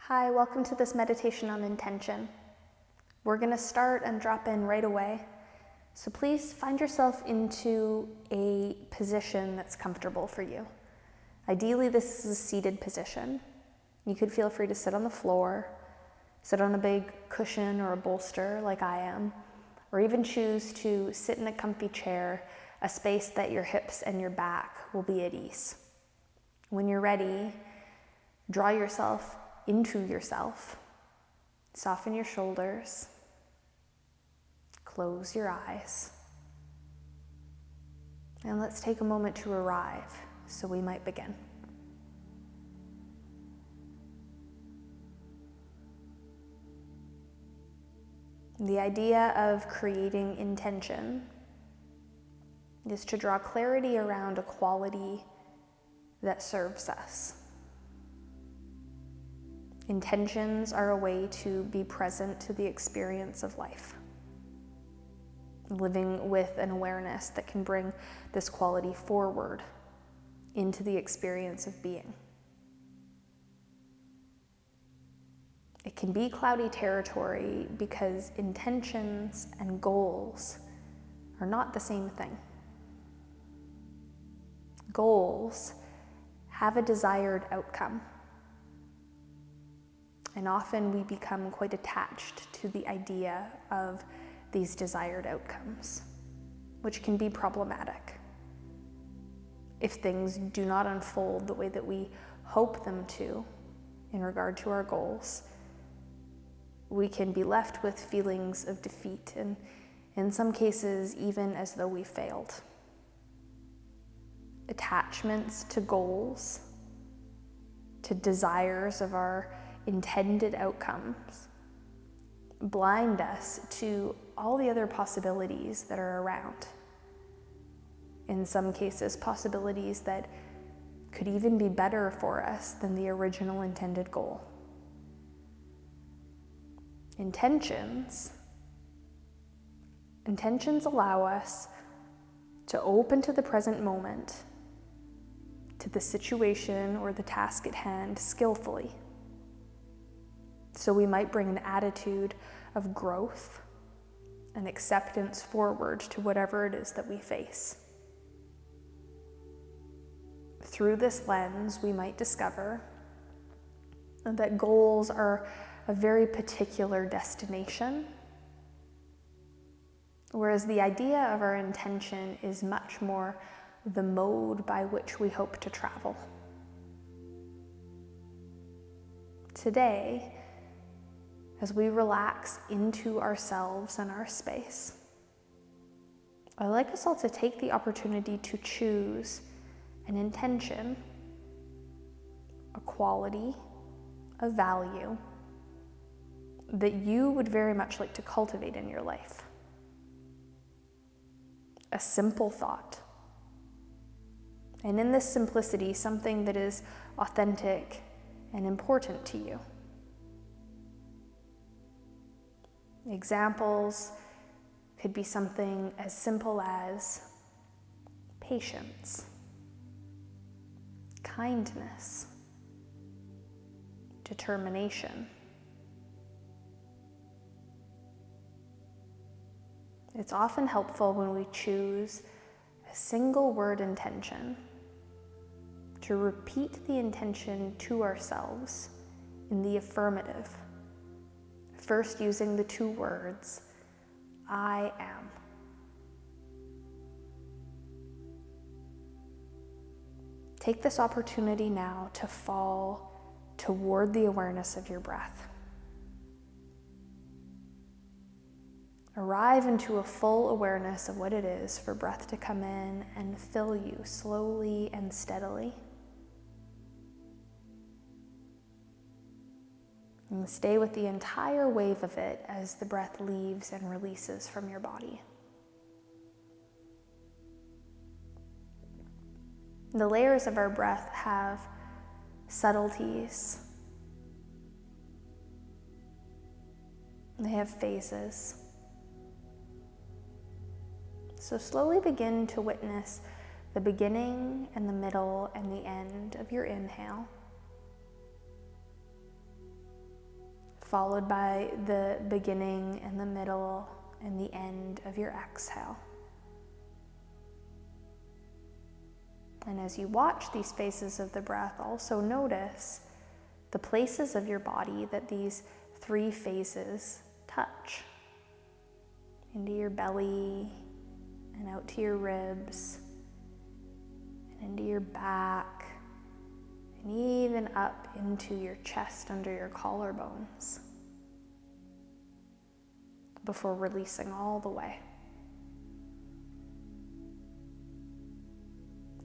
Hi, welcome to this meditation on intention. We're going to start and drop in right away. So please find yourself into a position that's comfortable for you. Ideally, this is a seated position. You could feel free to sit on the floor, sit on a big cushion or a bolster like I am, or even choose to sit in a comfy chair, a space that your hips and your back will be at ease. When you're ready, draw yourself into yourself. Soften your shoulders. Close your eyes. And let's take a moment to arrive, so we might begin. The idea of creating intention is to draw clarity around a quality that serves us. Intentions are a way to be present to the experience of life, living with an awareness that can bring this quality forward into the experience of being. It can be cloudy territory because intentions and goals are not the same thing. Goals have a desired outcome. And often we become quite attached to the idea of these desired outcomes, which can be problematic. If things do not unfold the way that we hope them to in regard to our goals, we can be left with feelings of defeat and in some cases even as though we failed. Attachments to goals, to desires of our intended outcomes, blind us to all the other possibilities that are around. In some cases, possibilities that could even be better for us than the original intended goal. Intentions allow us to open to the present moment, to the situation or the task at hand skillfully. So we might bring an attitude of growth and acceptance forward to whatever it is that we face. Through this lens, we might discover that goals are a very particular destination, whereas the idea of our intention is much more the mode by which we hope to travel. Today, as we relax into ourselves and our space, I'd like us all to take the opportunity to choose an intention, a quality, a value that you would very much like to cultivate in your life. A simple thought. And in this simplicity, something that is authentic and important to you. Examples could be something as simple as patience, kindness, determination. It's often helpful when we choose a single word intention to repeat the intention to ourselves in the affirmative. First using the two words, I am. Take this opportunity now to fall toward the awareness of your breath. Arrive into a full awareness of what it is for breath to come in and fill you slowly and steadily. And stay with the entire wave of it as the breath leaves and releases from your body. The layers of our breath have subtleties. They have phases. So slowly begin to witness the beginning and the middle and the end of your inhale. followed by the beginning and the middle and the end of your exhale. And as you watch these phases of the breath, also notice the places of your body that these 3 phases touch. Into your belly and out to your ribs and into your back and even up into your chest under your collarbones before releasing all the way.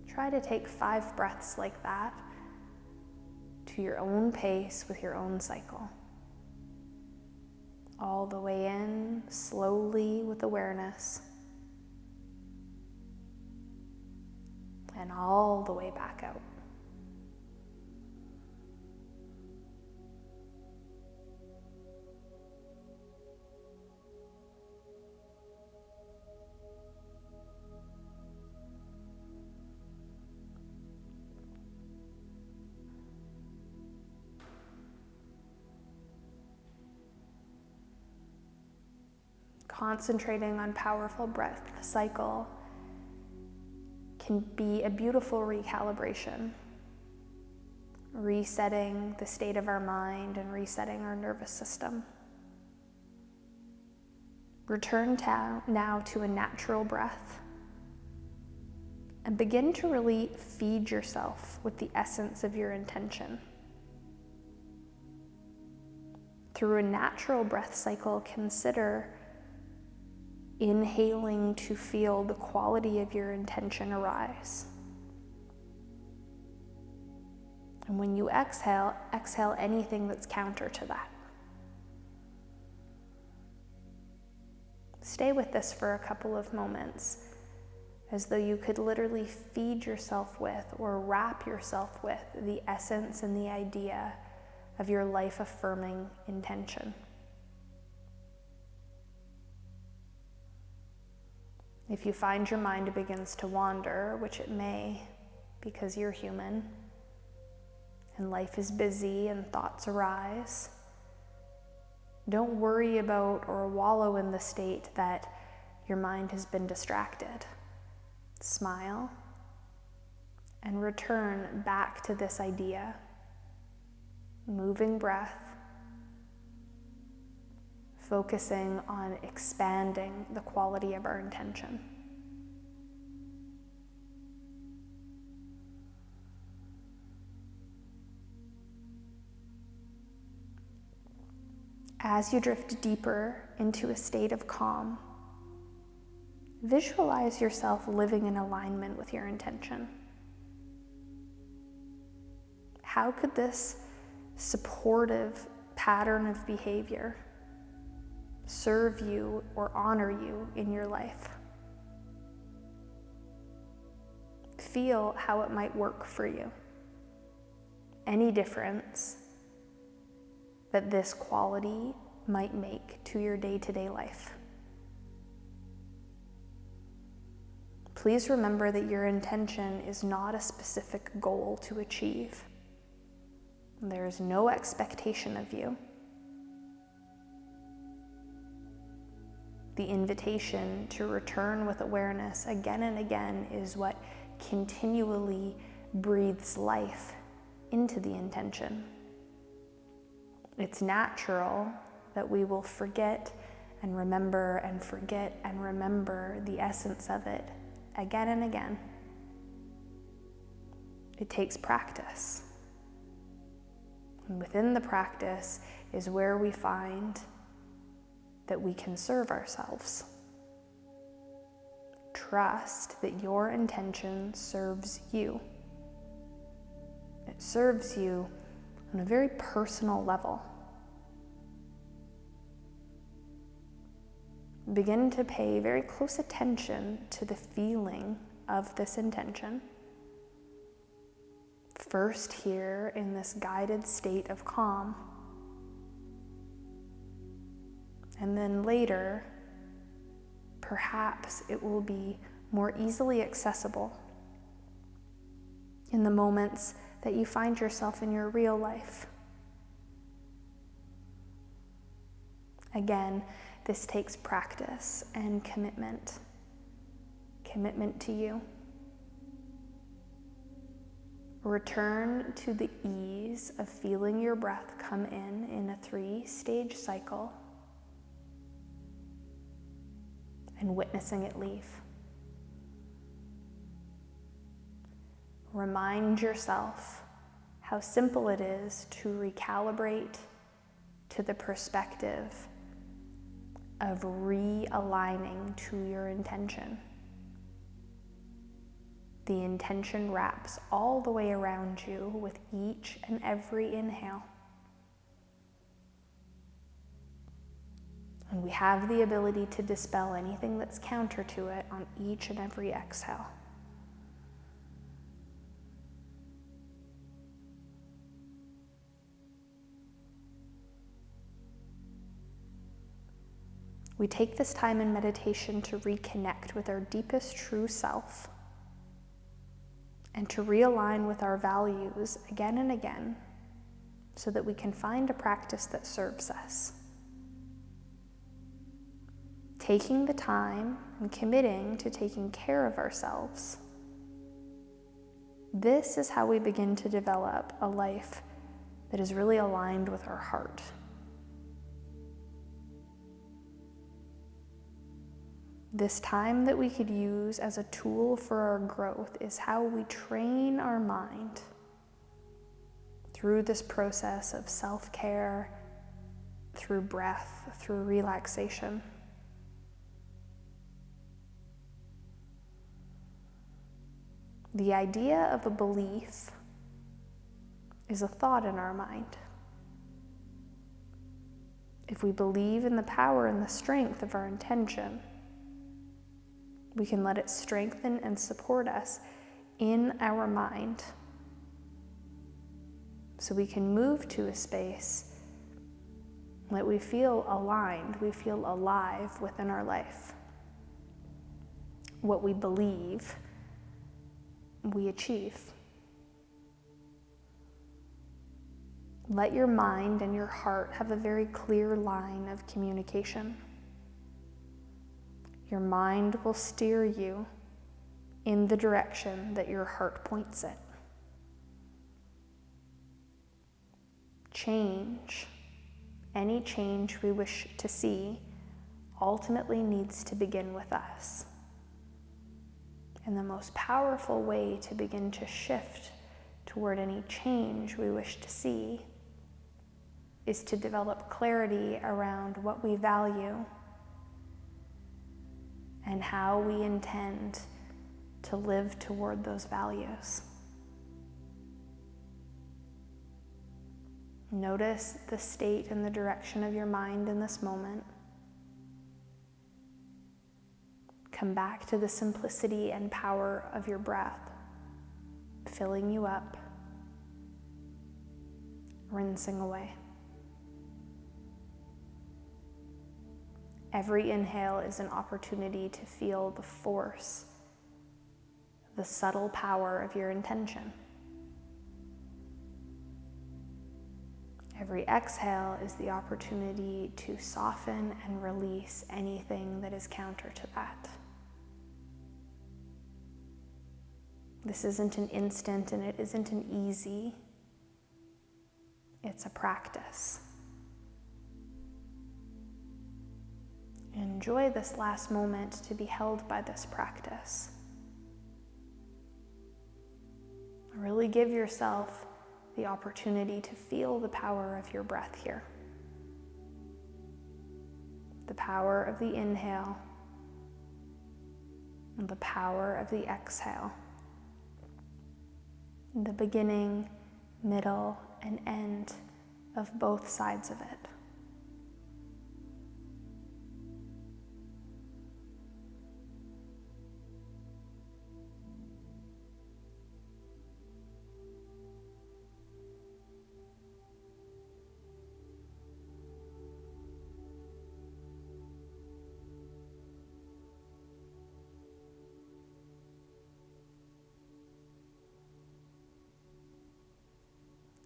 Try to take 5 breaths like that to your own pace with your own cycle. All the way in, slowly with awareness, and all the way back out. Concentrating on powerful breath cycle can be a beautiful recalibration, resetting the state of our mind and resetting our nervous system. Return now to a natural breath and begin to really feed yourself with the essence of your intention. Through a natural breath cycle, consider inhaling to feel the quality of your intention arise. And when you exhale, exhale anything that's counter to that. Stay with this for a couple of moments, as though you could literally feed yourself with or wrap yourself with the essence and the idea of your life-affirming intention. If you find your mind begins to wander, which it may, because you're human, and life is busy and thoughts arise, don't worry about or wallow in the state that your mind has been distracted. Smile and return back to this idea. Moving breath, focusing on expanding the quality of our intention. As you drift deeper into a state of calm, visualize yourself living in alignment with your intention. How could this supportive pattern of behavior serve you or honor you in your life? Feel how it might work for you. Any difference that this quality might make to your day-to-day life. Please remember that your intention is not a specific goal to achieve. There is no expectation of you. The invitation to return with awareness again and again is what continually breathes life into the intention. It's natural that we will forget and remember and forget and remember the essence of it again and again. It takes practice. And within the practice is where we find that we can serve ourselves. Trust that your intention serves you. It serves you on a very personal level. Begin to pay very close attention to the feeling of this intention. First here in this guided state of calm. And then later, perhaps it will be more easily accessible in the moments that you find yourself in your real life. Again, this takes practice and commitment. Commitment to you. Return to the ease of feeling your breath come in a 3-stage cycle and witnessing it leave. Remind yourself how simple it is to recalibrate to the perspective of realigning to your intention. The intention wraps all the way around you with each and every inhale. And we have the ability to dispel anything that's counter to it on each and every exhale. We take this time in meditation to reconnect with our deepest true self and to realign with our values again and again so that we can find a practice that serves us. Taking the time and committing to taking care of ourselves. This is how we begin to develop a life that is really aligned with our heart. This time that we could use as a tool for our growth is how we train our mind through this process of self-care, through breath, through relaxation. The idea of a belief is a thought in our mind. If we believe in the power and the strength of our intention, we can let it strengthen and support us in our mind so we can move to a space that we feel aligned, we feel alive within our life. What we believe, we achieve. Let your mind and your heart have a very clear line of communication. Your mind will steer you in the direction that your heart points it. Change, any change we wish to see, ultimately needs to begin with us. And the most powerful way to begin to shift toward any change we wish to see is to develop clarity around what we value and how we intend to live toward those values. Notice the state and the direction of your mind in this moment. Come back to the simplicity and power of your breath, filling you up, rinsing away. Every inhale is an opportunity to feel the force, the subtle power of your intention. Every exhale is the opportunity to soften and release anything that is counter to that. This isn't an instant and it isn't an easy. It's a practice. Enjoy this last moment to be held by this practice. Really give yourself the opportunity to feel the power of your breath here. The power of the inhale and the power of the exhale. The beginning, middle, and end of both sides of it.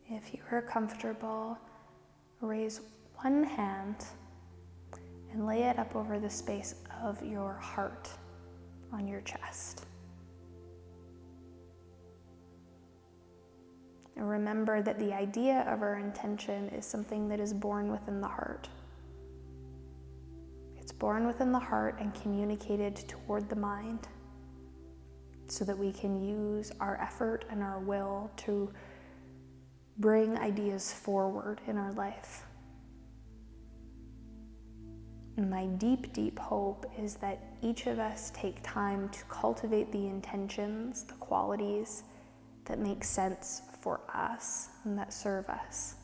If you are comfortable, raise one hand and lay it up over the space of your heart on your chest. And remember that the idea of our intention is something that is born within the heart. It's born within the heart and communicated toward the mind so that we can use our effort and our will to bring ideas forward in our life. And my deep, deep hope is that each of us take time to cultivate the intentions, the qualities that make sense for us and that serve us.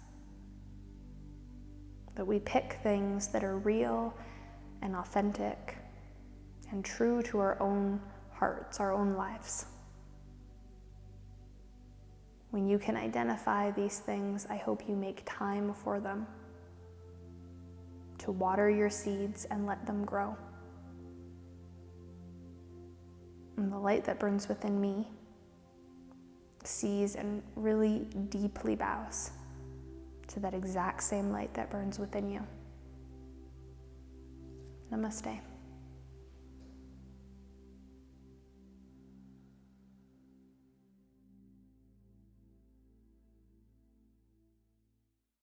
That we pick things that are real and authentic and true to our own hearts, our own lives. When you can identify these things, I hope you make time for them, to water your seeds and let them grow. And the light that burns within me sees and really deeply bows to that exact same light that burns within you. Namaste.